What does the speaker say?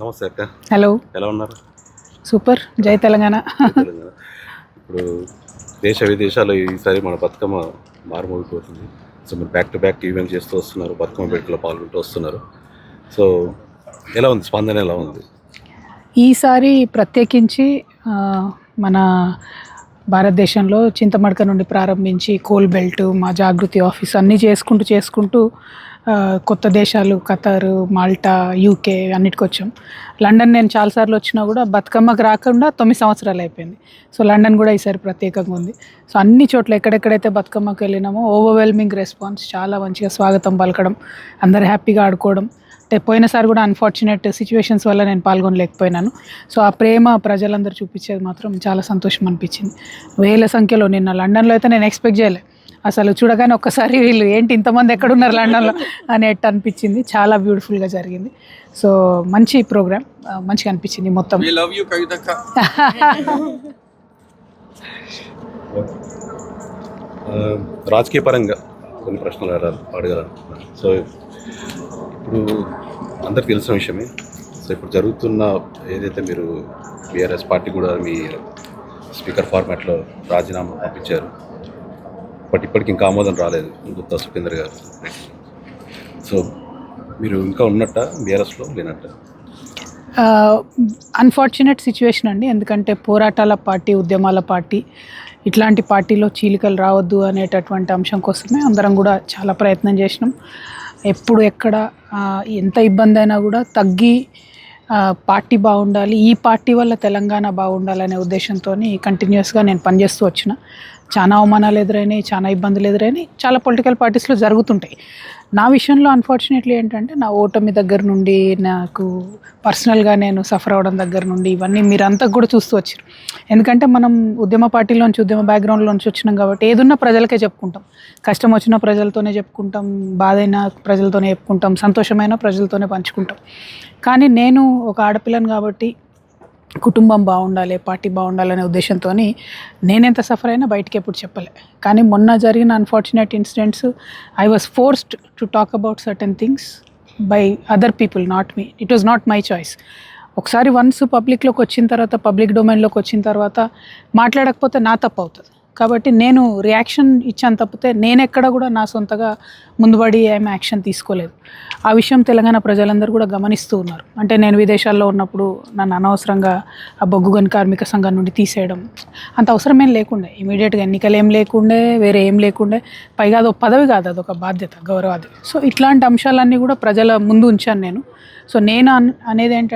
నమస్తే అక్క. హలో, ఎలా ఉన్నారు? సూపర్. జై తెలంగాణ. తెలంగాణ. ఇప్పుడు దేశ విదేశాల్లో ఈసారి మన బతుకమ్మ మారుమోగిపోతుంది. సో మీరు బ్యాక్ టు బ్యాక్ ఈవెంట్ చేస్తూ వస్తున్నారు, బతుకమ్మ వేడుకలో పాల్గొంటూ వస్తున్నారు. సో ఎలా ఉంది స్పందన, ఎలా ఉంది ఈసారి ప్రత్యేకించి మన భారతదేశంలో చింతమడక నుండి ప్రారంభించి కోల్ బెల్ట్, మా జాగృతి ఆఫీస్ అన్నీ చేసుకుంటూ కొత్త దేశాలు ఖతర్, మాల్టా, యూకే అన్నిటికి వచ్చాం. లండన్ నేను చాలాసార్లు వచ్చినా కూడా బతుకమ్మకు రాకుండా 9 సంవత్సరాలు అయిపోయింది. సో లండన్ కూడా ఈసారి ప్రత్యేకంగా ఉంది. సో అన్ని చోట్ల ఎక్కడెక్కడైతే బతుకమ్మకు వెళ్ళినామో ఓవర్వెల్మింగ్ రెస్పాన్స్, చాలా మంచిగా స్వాగతం పలకడం, అందరు హ్యాపీగా ఆడుకోవడం. అంటే పోయినసారి కూడా అన్ఫార్చునేట్ సిచ్యువేషన్స్ వల్ల నేను పాల్గొనలేకపోయినాను. సో ఆ ప్రేమ ప్రజలందరూ చూపించేది మాత్రం చాలా సంతోషం అనిపించింది. వేల సంఖ్యలో నిన్న లండన్లో అయితే నేను ఎక్స్పెక్ట్ చేయలే. అసలు చూడగానే ఒక్కసారి వీళ్ళు ఏంటి ఇంతమంది ఎక్కడున్నారు లండన్లో అనేట్టు అనిపించింది. చాలా బ్యూటిఫుల్గా జరిగింది. సో మంచి ప్రోగ్రామ్, మంచిగా అనిపించింది మొత్తం. రాజకీయ పరంగా కొన్ని ప్రశ్నలు అడగాలి. సో ఇప్పుడు అందరికి తెలిసిన విషయమే. సో ఇప్పుడు జరుగుతున్న ఏదైతే మీరు బీఆర్ఎస్ పార్టీ కూడా మీ స్పీకర్ ఫార్మాట్లో రాజీనామా పంపించారు, బట్ ఇప్పటికి ఇంకా ఆమోదం రాలేదు గుత్తా సుఖేందర్ గారు. సో మీరు ఇంకా ఉన్నట్ట బీఆర్ఎస్లో లేనట్ట? అన్ఫార్చునేట్ సిచ్యువేషన్ అండి. ఎందుకంటే పోరాటాల పార్టీ, ఉద్యమాల పార్టీ, ఇట్లాంటి పార్టీలో చీలికలు రావద్దు అనేటటువంటి అంశం కోసమే అందరం కూడా చాలా ప్రయత్నం చేసినాం. ఎప్పుడు ఎక్కడ ఎంత ఇబ్బంది అయినా కూడా తగ్గి పార్టీ బాగుండాలి, ఈ పార్టీ వల్ల తెలంగాణ బాగుండాలనే ఉద్దేశంతో కంటిన్యూస్గా నేను పనిచేస్తూ వచ్చిన. చాలా అవమానాలు ఎదురైనాయి, చాలా ఇబ్బందులు ఎదురైనాయి, చాలా పొలిటికల్ పార్టీస్లో జరుగుతుంటాయి. నా విషయంలో అన్ఫార్చునేట్లీ ఏంటంటే నా ఓటమి దగ్గర నుండి, నాకు పర్సనల్గా నేను సఫర్ అవడం దగ్గర నుండి ఇవన్నీ మీరంతా కూడా చూస్తూ వచ్చారు. ఎందుకంటే మనం ఉద్యమ పార్టీలోంచి, ఉద్యమ బ్యాక్గ్రౌండ్లోంచి వచ్చినాం కాబట్టి ఏదున్నా ప్రజలకే చెప్పుకుంటాం. కష్టం వచ్చిన ప్రజలతోనే చెప్పుకుంటాం, బాధైన ప్రజలతోనే చెప్పుకుంటాం, సంతోషమైన ప్రజలతోనే పంచుకుంటాం. కానీ నేను ఒక ఆడపిల్లను కాబట్టి కుటుంబం బాగుండాలి, పార్టీ బాగుండాలనే ఉద్దేశంతో నేనెంత సఫర్ అయినా బయటికి ఎప్పుడు చెప్పలే. కానీ మొన్న జరిగిన unfortunate incidents, I was forced to talk about certain things by other people, not me. It was not my choice. ఒకసారి వన్స్ పబ్లిక్లోకి వచ్చిన తర్వాత, పబ్లిక్ డొమైన్లోకి వచ్చిన తర్వాత మాట్లాడకపోతే నా తప్పు అవుతుంది. కాబట్టి నేను రియాక్షన్ ఇచ్చాను తప్పితే నేనెక్కడ కూడా నా సొంతగా ముందుబడి ఏమి యాక్షన్ తీసుకోలేదు. ఆ విషయం తెలంగాణ ప్రజలందరూ కూడా గమనిస్తూ ఉన్నారు. అంటే నేను విదేశాల్లో ఉన్నప్పుడు నన్ను అనవసరంగా ఆ బొగ్గు గని కార్మిక సంఘం నుండి తీసేయడం అంత అవసరం ఏం లేకుండే. ఇమీడియట్గా ఎన్నికలు ఏం లేకుండే, వేరే ఏం లేకుండే. పైగా అదొక పదవి కాదు, అదొక బాధ్యత, గౌరవాది. సో ఇట్లాంటి అంశాలన్నీ కూడా ప్రజల ముందు ఉంచాను నేను. సో నేను అనేది ఏంటంటే